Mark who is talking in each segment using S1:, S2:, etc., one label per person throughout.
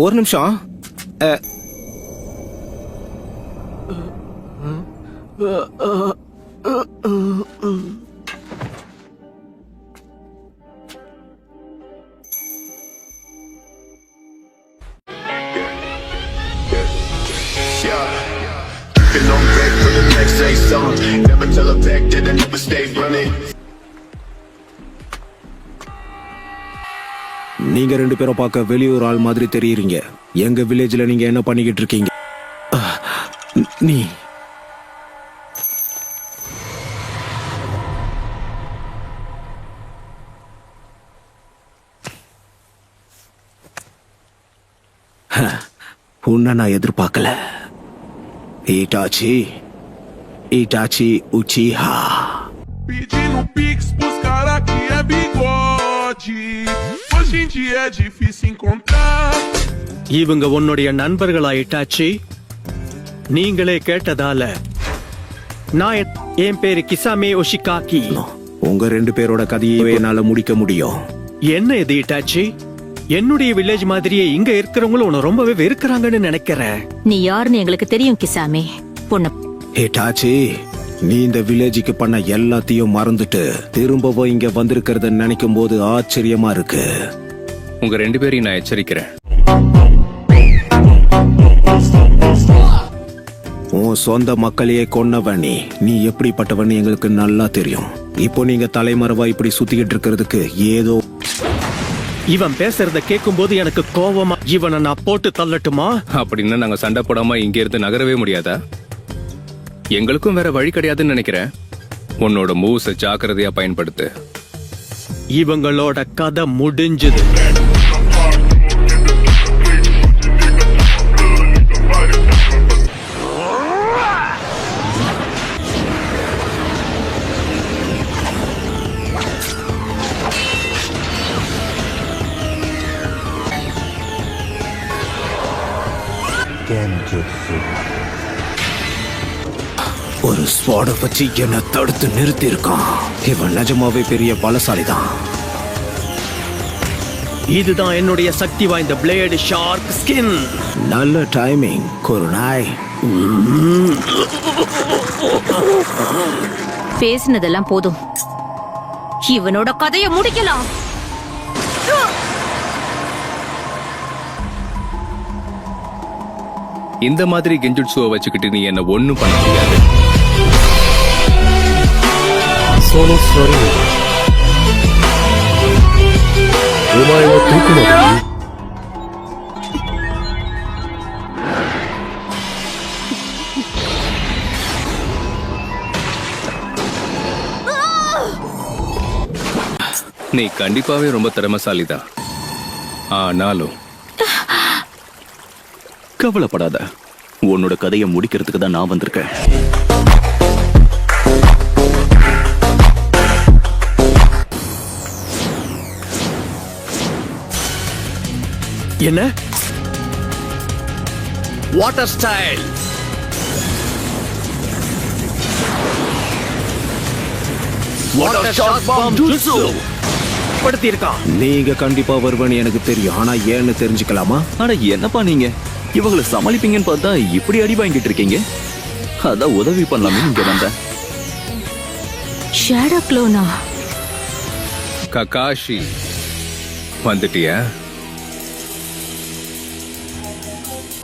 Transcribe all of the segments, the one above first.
S1: ஒரு நிமிஷம். நீங்க ரெண்டு பேரும் பார்க்க வெளியூர் ஆள் மாதிரி தெரியுறீங்க. எங்க வில்லேஜ்ல நீங்க என்ன பண்ணிக்கிட்டு இருக்கீங்க? நீ உன்னை நான் எதிர்பார்க்கல. Itachi Uchiha.
S2: Pedindo pix pros cara que é bigode. Hoje em dia é difícil encontrar.
S3: இவங்க உன்னுடைய நண்பர்களா இட்டாச்சி? நீங்களே கேட்டதால நான் என் பேரு கிசாமே ஒஷிகாக்கி.
S1: உங்க ரெண்டு பேரோட கதையை என்னால முடிக்க முடியும்.
S3: என்ன இது இட்டாச்சி? என்னுடைய வில்லேஜ் மாதிரியே இங்க இருக்கிறவங்களும் உன்னை ரொம்பவே வெறுக்கிறாங்கன்னு நினைக்கிறேன்.
S4: நீ யாருன்னு எங்களுக்கு தெரியும் கிசாமே. பொண்ணு
S1: ஹிட்டாச்சி, நீ இந்த வில்லேஜுக்கு பண்ண எல்லாத்தையும் மறந்துட்டு திரும்பவும் இங்க வந்திருக்கிறத நினைக்கும் போது ஆச்சரியமா இருக்கு.
S5: உங்க ரெண்டு பேரையும் நான் எச்சரிக்கிறேன்.
S1: உன் சொந்த மக்களையே கொன்னவன் நீ எப்படிப்பட்டவன் எங்களுக்கு நல்லா தெரியும். இப்போ நீங்க தலைமறைவா இப்படி சுத்திக்கிட்டு இருக்கிறதுக்கு ஏதோ.
S3: இவன் பேசுறத கேட்கும் போது எனக்கு கோவமா. இவனை நான் போட்டு தள்ளட்டுமா?
S5: அப்படின்னா நாங்க சண்டை போடாம இங்க இருந்து நகரவே முடியாதா? எங்களுக்கும் வேற வழி கிடையாதுன்னு நினைக்கிறேன். உன்னோட மூவ்ஸ ஜாக்கிரதையா பயன்படுத்து.
S3: இவங்களோட கதை முடிஞ்சது.
S1: ஒரு ஸ்வாட வச்சு என்ன தடுத்து நிறுத்தி இருக்கான். இவன் நிஜமாவே பெரிய பலசாலிதான்.
S3: இதுதான் என்னுடைய சக்தி வாய்ந்த பிளேடு ஷார்க் ஸ்கின்.
S1: நல்ல டைமிங் குருநாய்.
S4: பேசினதெல்லாம் போதும். இவனோட கதையை முடிக்கலாம்.
S5: இந்த மாதிரி கெஞ்சுட்சுவை வச்சுக்கிட்டு நீ என்ன ஒண்ணும் பண்ண முடியாது. நீ கண்டிப்பாவே ரொம்ப திறமைசாலிதான். ஆனாலும்
S6: கவலைப்படாத, உன்னோட கதையை முடிக்கிறதுக்கு தான் நான் வந்திருக்கேன்.
S3: என்ன water style? Water shark bomb ஜுட்சு படுத்தி இருக்கான்.
S1: நீங்க கண்டிப்பா வருவன்னு எனக்கு தெரியும். ஆனா ஏன்னு தெரிஞ்சுக்கலாமா?
S6: ஆனா என்னப்பா நீங்க இவங்களை சமாளிப்பீங்கன்னு பார்த்தா இப்படி அடி வாங்கிட்டு இருக்கீங்க. அதான் உதவி பண்ணலாமே இங்க வந்த.
S4: ஷேடோ க்ளோனா?
S5: ககாஷி வந்துட்டியா?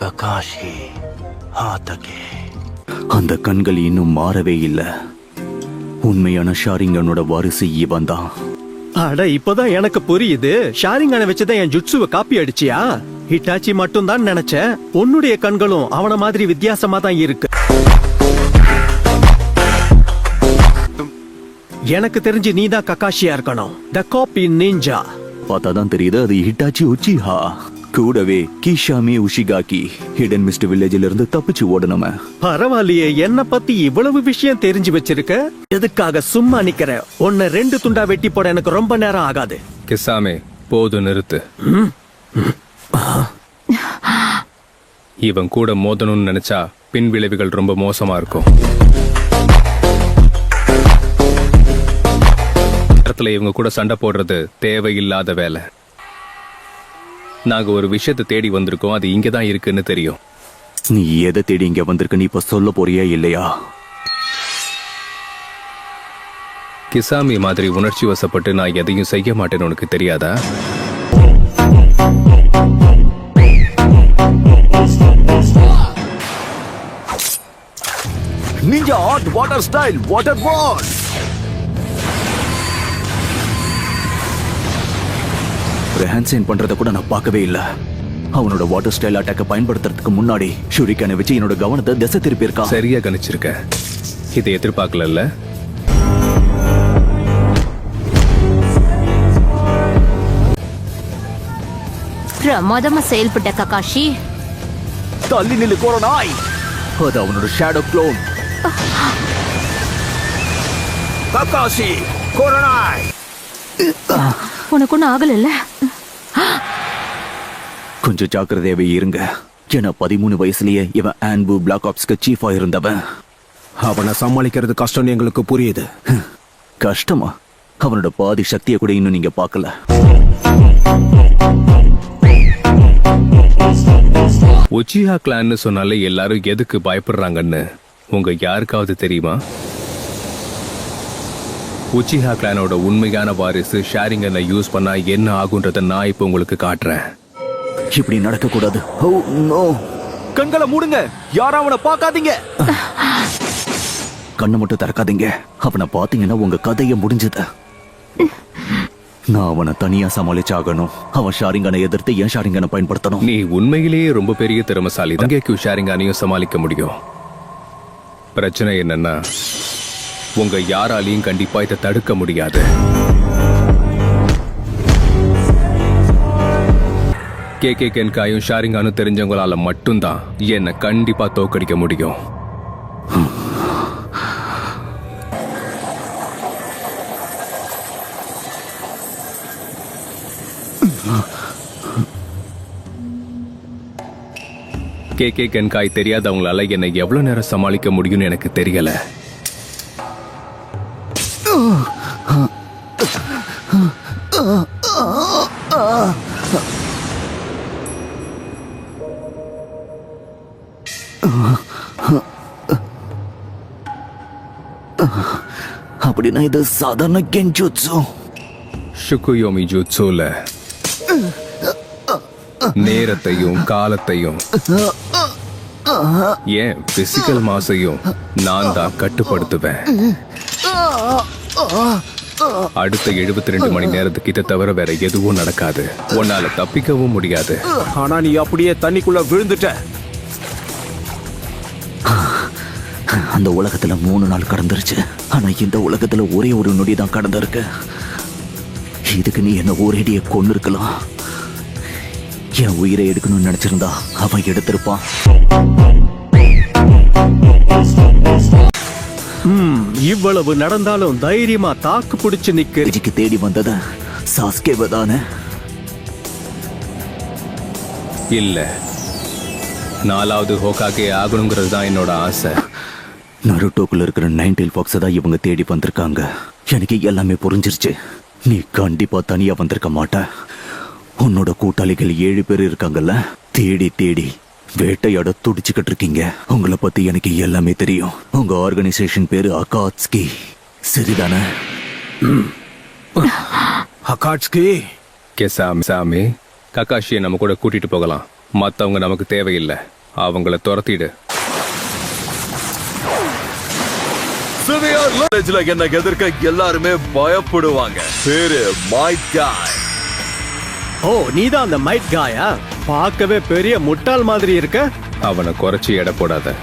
S6: ககாஷி அந்த கண்கள் இன்னும் மாறவே இல்லை. உண்மையான ஷாரிங்கனோட வாரிசு இவன் தான்.
S3: அட இப்பதான் எனக்கு புரியுது. ஷாரிங்கான வச்சுதான் என் ஜுட்சுவை காப்பி அடிச்சியா? ஹிட்டாச்சி மட்டும் தான் நினைச்சேன். உன்னுடைய கண்களும் அவன மாதிரி வித்தியாசமா தான் இருக்கு. எனக்கு தெரிஞ்சு நீதான் ககாஷியா இருக்கணும். த காப்பி நிஞ்சா.
S6: பார்த்தாதான் தெரியுது அது ஹிட்டாச்சி உச்சிஹா. கூடவே கிஷாமே உஷிகாக்கி ஹிடன் மிஸ்ட் வில்லேஜ்ல இருந்து தப்பிச்சு ஓடணும.
S3: பரவாயில்லையே, என்ன பத்தி இவ்வளவு விஷயம் தெரிஞ்சு வச்சிருக்க. எதுக்காக சும்மா நிக்கிற? உன்னை 2 துண்டா வெட்டி போட எனக்கு ரொம்ப நேரம் ஆகாது.
S5: கிசாமே போது நிறுத்து. இவன் கூட மோதணும்னு நினைச்சா பின் விளைவுகள் ரொம்ப மோசமா இருக்கும். இவங்க கூட சண்டை போடுறது தேவையில்லாத வேலை. நாங்க ஒரு விஷயத்தை தேடி வந்திருக்கோம், அது இங்கதான் இருக்குன்னு தெரியும்.
S6: நீ எதை தேடி இங்க வந்திருக்க, நீ இப்ப சொல்ல போறியா இல்லையா?
S5: கிசாமி மாதிரி உணர்ச்சி வசப்பட்டு நான் எதையும் செய்ய மாட்டேன்னு உனக்கு தெரியாதா?
S6: Ninja hot water style water ball. Hand sign பண்றத கூட நான் பார்க்கவே இல்ல. அவனோட வாட்டர் ஸ்டைல் அட்டாக்க பயன்படுத்துறதுக்கு முன்னாடி ஷூரிகானை வச்சு என்னோட கவனத்தை திசை திருப்பி இருக்கா.
S5: சரியா கணிச்சிருக்க. இதை எதிர்பார்க்கல.
S4: பிரமாதமா செயல்பட்ட ககாஷி.
S6: தள்ளி நில்லு கோரனாய். அது அவனோட ஷேடோ க்ளோன்.
S1: ககாஷி கோரனாய்.
S4: உனக்கு ஒன்னும் ஆகல?
S6: கொஞ்சம் ஜாக்கிரதையாவே இருங்க. ஏன்னா 13 வயசுலயே இவன் ஆன்பு பிளாக் ஆப்ஸ்க்கு சீஃபா இருந்தவன்.
S1: அவனை சமாளிக்கிறது கஷ்டம்னு எங்களுக்கு புரியுது.
S6: கஷ்டமா? அவனோட பாதி சக்தியை கூட இன்னும் நீங்க பார்க்கல.
S5: உச்சிஹா கிளான்னு சொன்னாலே எல்லாரும் எதுக்கு பயப்படுறாங்கன்னு உங்க யாருக்காவது தெரியுமா? உச்சிஹா கிளானோட உண்மையான வாரிசு ஷாரிங்கனை யூஸ் பண்ணா என்ன ஆகுன்றத நான் இப்ப உங்களுக்கு காட்டுறேன்.
S6: இப்படி நடக்க கூடாது. Oh no. கண்களை மூடுங்க. யாரும் அவனை பார்க்காதீங்க. கண்ணை மட்டும் திறக்காதீங்க. அவனை பாத்தீங்கன்னா உங்க கதையை முடிஞ்சது. நான் அவனை தனியா சமாளிச்சாகணும். அவன் ஷாரிங்கனை எதிர்த்து ஏன் ஷாரிங்கனை பயன்படுத்தணும்?
S5: நீ உண்மையிலேயே ரொம்ப பெரிய திறமசாலி தான். ஷாரிங்கானையும் சமாளிக்க முடியும். பிரச்சனை என்னன்னா உங்க யாராலையும் கண்டிப்பா இதை தடுக்க முடியாது. கேகே கென்காயும் ஷாரிங்கானும் தெரிஞ்சவங்களால மட்டும்தான் என்னை கண்டிப்பா தோக்கடிக்க முடியும். கேகே கென்காய் தெரியாதவங்களால என்னை எவ்வளவு நேரம் சமாளிக்க முடியும்னு எனக்கு தெரியல.
S6: அப்படின்னா இது சாதாரண கென்ஜுட்சு.
S5: ஷுகுயோமி ஜுட்சுல நேரத்தையும் காலத்தையும் ஏன் பிசிக்கல் மாசையும் நான் தான் கட்டுப்படுத்துவேன். அடுத்த 72 மணி நேரத்துக்கு இதை தவிர வேற எதுவும் நடக்காது. உன்னால தப்பிக்கவும் முடியாது.
S1: ஆனா நீ அப்படியே தண்ணிக்குள்ள விழுந்துட்ட.
S6: அந்த உலகத்துல 3 நாள் கடந்துருச்சு. ஆனா இந்த உலகத்துல ஒரே ஒரு நொடி தான் கடந்திருக்கு. இதுக்கு நீ என்ன ஒரேடிய கொண்டு இருக்கலாம். என் உயிரை எடுக்கணும்னு நினைச்சிருந்தா அவன் எடுத்திருப்பான்.
S3: இவ்வளவு நடந்தாலும் தைரியமா தாக்கு பிடிச்சு நிக்க
S6: இதுக்கு தேடி வந்தது சாஸ்கேவ தானே?
S5: இல்ல, 4வது ஹோகாகே ஆகணுங்கிறது தான் என்னோட ஆசை.
S6: நருட்டோக்குள்ள இருக்கிற 9 ஃபாக்ஸை தான் இவங்க தேடி வந்திருக்காங்க. எனக்கு எல்லாமே புரிஞ்சிருச்சு. நீ கண்டிப்பா தனியா வந்திருக்க மாட்ட. உன்னோட கூட்டாளிகள் 7 பேர் இருக்காங்கல்ல, தேடி தேடி வேட்டையாட துடிச்சுக்கிட்டு இருக்கீங்க. உங்களை பத்தி எனக்கு எல்லாமே தெரியும். உங்க ஆர்கனைசேஷன் பேரு அகாட்ஸ்கி, சரிதானே?
S1: அகாட்ஸ்கி
S5: சாமி, ககாஷியை நம்ம கூட கூட்டிட்டு போகலாம். மத்தவங்க நமக்கு தேவையில்லை. அவங்கள துரத்திடு.
S7: என்ன எதிர்க்க எல்லாருமே பயப்படுவாங்க. பேரு மைட் காய்.
S3: ஓ, நீதான் அந்த மைட் காயா? பார்க்கவே பெரிய முட்டாள் மாதிரி இருக்க.
S5: அவனை குறைச்சி எடை போடாத.